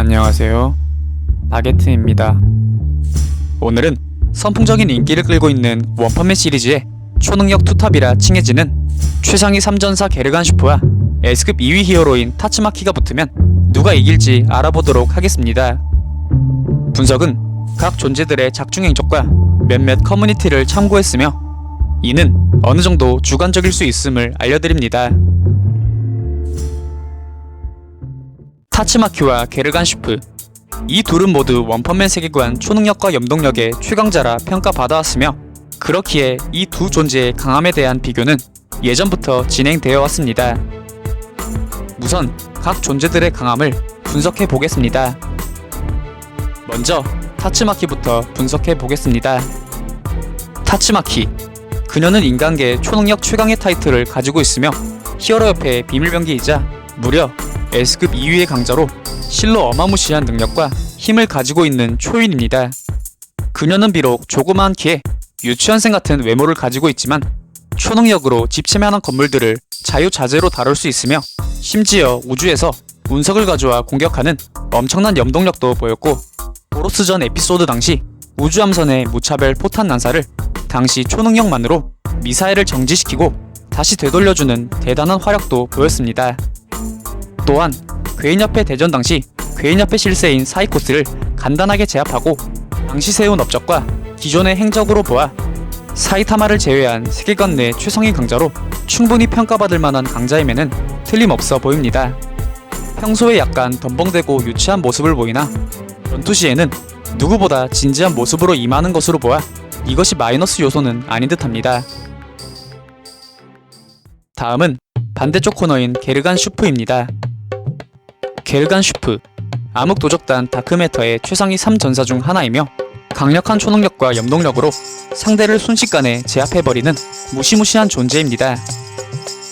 안녕하세요. 바게트입니다. 오늘은 선풍적인 인기를 끌고 있는 원펀맨 시리즈의 초능력 투탑이라 칭해지는 최상위 3전사 게르간 슈프와 S급 2위 히어로인 타츠마키가 붙으면 누가 이길지 알아보도록 하겠습니다. 분석은 각 존재들의 작중 행적과 몇몇 커뮤니티를 참고했으며 이는 어느 정도 주관적일 수 있음을 알려드립니다. 타츠마키와 게르간 슈프, 이 둘은 모두 원펀맨 세계관 초능력과 염동력의 최강자라 평가받아왔으며 그렇기에 이 두 존재의 강함에 대한 비교는 예전부터 진행되어 왔습니다. 우선 각 존재들의 강함을 분석해 보겠습니다. 먼저 타츠마키부터 분석해 보겠습니다. 타츠마키, 그녀는 인간계 초능력 최강의 타이틀을 가지고 있으며 히어로협회의 비밀병기이자 무려 S급 2위의 강자로 실로 어마무시한 능력과 힘을 가지고 있는 초인입니다. 그녀는 비록 조그마한 키에 유치원생 같은 외모를 가지고 있지만 초능력으로 집체만한 건물들을 자유자재로 다룰 수 있으며 심지어 우주에서 운석을 가져와 공격하는 엄청난 염동력도 보였고 보로스전 에피소드 당시 우주함선의 무차별 포탄 난사를 당시 초능력만으로 미사일을 정지시키고 다시 되돌려주는 대단한 화력도 보였습니다. 또한 괴인협회 대전 당시 괴인협회 실세인 사이코스를 간단하게 제압하고 당시 세운 업적과 기존의 행적으로 보아 사이타마를 제외한 세계관 내 최성의 강자로 충분히 평가받을 만한 강자임에는 틀림없어 보입니다. 평소에 약간 덤벙대고 유치한 모습을 보이나 전투 시에는 누구보다 진지한 모습으로 임하는 것으로 보아 이것이 마이너스 요소는 아닌 듯합니다. 다음은 반대쪽 코너인 게르간 슈프입니다. 게르간 슈프, 암흑도적단 다크매터의 최상위 3전사 중 하나이며 강력한 초능력과 염동력으로 상대를 순식간에 제압해버리는 무시무시한 존재입니다.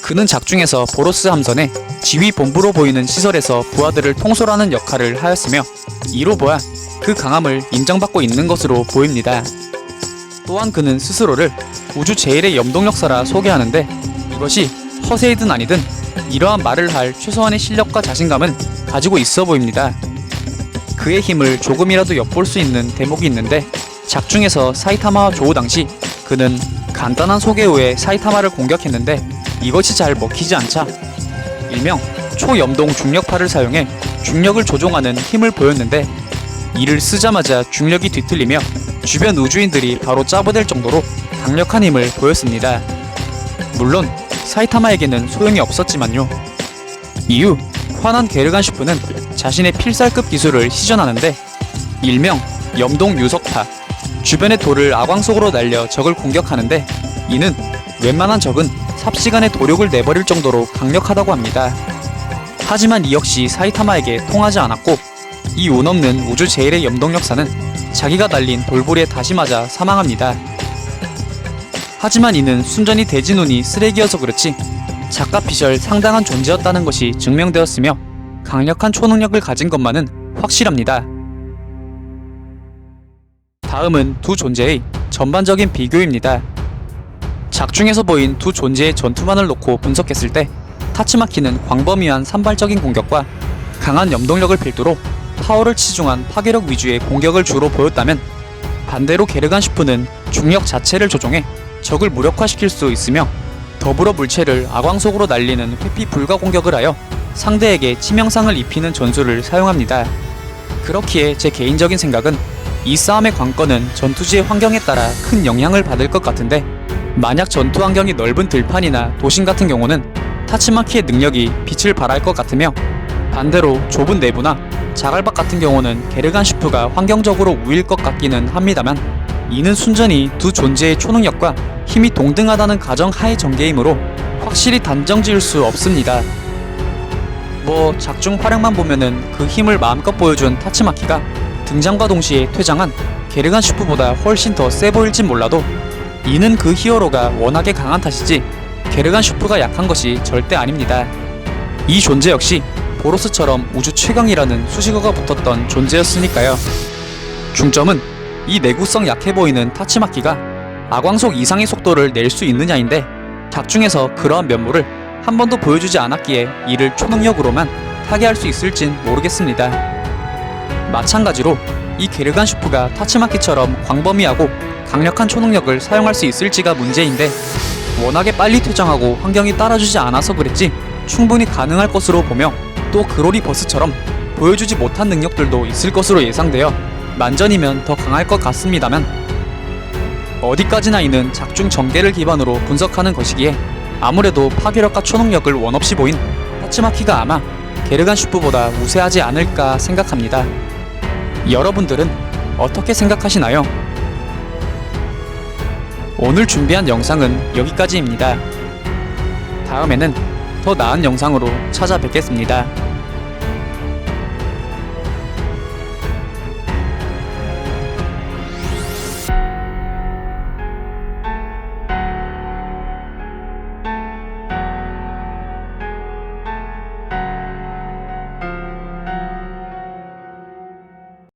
그는 작중에서 보로스 함선의 지휘 본부로 보이는 시설에서 부하들을 통솔하는 역할을 하였으며 이로 보아 그 강함을 인정받고 있는 것으로 보입니다. 또한 그는 스스로를 우주 제일의 염동력사라 소개하는데 이것이 허세이든 아니든 이러한 말을 할 최소한의 실력과 자신감은 가지고 있어 보입니다. 그의 힘을 조금이라도 엿볼 수 있는 대목이 있는데 작중에서 사이타마와 조우 당시 그는 간단한 소개 후에 사이타마를 공격했는데 이것이 잘 먹히지 않자 일명 초염동 중력파를 사용해 중력을 조종하는 힘을 보였는데 이를 쓰자마자 중력이 뒤틀리며 주변 우주인들이 바로 짜부될 정도로 강력한 힘을 보였습니다. 물론 사이타마에게는 소용이 없었지만요. 이후 화난 게르간 슈프는 자신의 필살급 기술을 시전하는데 일명 염동 유석파, 주변의 돌을 아광 속으로 날려 적을 공격하는데 이는 웬만한 적은 삽시간에 도력을 내버릴 정도로 강력하다고 합니다. 하지만 이 역시 사이타마에게 통하지 않았고 이 운없는 우주 제일의 염동력사는 자기가 날린 돌불에 다시 맞아 사망합니다. 하지만 이는 순전히 대진운이 쓰레기여서 그렇지 작가피셜 상당한 존재였다는 것이 증명되었으며 강력한 초능력을 가진 것만은 확실합니다. 다음은 두 존재의 전반적인 비교입니다. 작중에서 보인 두 존재의 전투만을 놓고 분석했을 때 타츠마키는 광범위한 산발적인 공격과 강한 염동력을 필두로 타워를 치중한 파괴력 위주의 공격을 주로 보였다면 반대로 게르간 슈프는 중력 자체를 조종해 적을 무력화시킬 수 있으며 더불어 물체를 아광 속으로 날리는 회피 불가 공격을 하여 상대에게 치명상을 입히는 전술을 사용합니다. 그렇기에 제 개인적인 생각은 이 싸움의 관건은 전투지의 환경에 따라 큰 영향을 받을 것 같은데 만약 전투 환경이 넓은 들판이나 도심 같은 경우는 타츠마키의 능력이 빛을 발할 것 같으며 반대로 좁은 내부나 자갈밭 같은 경우는 게르간 슈프가 환경적으로 우위일 것 같기는 합니다만 이는 순전히 두 존재의 초능력과 힘이 동등하다는 가정하의 전개이므로 확실히 단정 지을 수 없습니다. 작중 활약만 보면은 그 힘을 마음껏 보여준 타츠마키가 등장과 동시에 퇴장한 게르간 슈프보다 훨씬 더 세 보일진 몰라도 이는 그 히어로가 워낙에 강한 탓이지 게르간 슈프가 약한 것이 절대 아닙니다. 이 존재 역시 보로스처럼 우주 최강이라는 수식어가 붙었던 존재였으니까요. 중점은 이 내구성 약해 보이는 타츠마키가 아광속 이상의 속도를 낼 수 있느냐인데 작중에서 그러한 면모를 한 번도 보여주지 않았기에 이를 초능력으로만 타개할 수 있을진 모르겠습니다. 마찬가지로 이 게르간 슈프가 타츠마키처럼 광범위하고 강력한 초능력을 사용할 수 있을지가 문제인데 워낙에 빨리 퇴장하고 환경이 따라주지 않아서 그랬지 충분히 가능할 것으로 보며 또 그로리 버스처럼 보여주지 못한 능력들도 있을 것으로 예상되어 만전이면 더 강할 것 같습니다만 어디까지나 이는 작중 전개를 기반으로 분석하는 것이기에 아무래도 파괴력과 초능력을 원없이 보인 타츠마키가 아마 게르간 슈프보다 우세하지 않을까 생각합니다. 여러분들은 어떻게 생각하시나요? 오늘 준비한 영상은 여기까지입니다. 다음에는 더 나은 영상으로 찾아뵙겠습니다.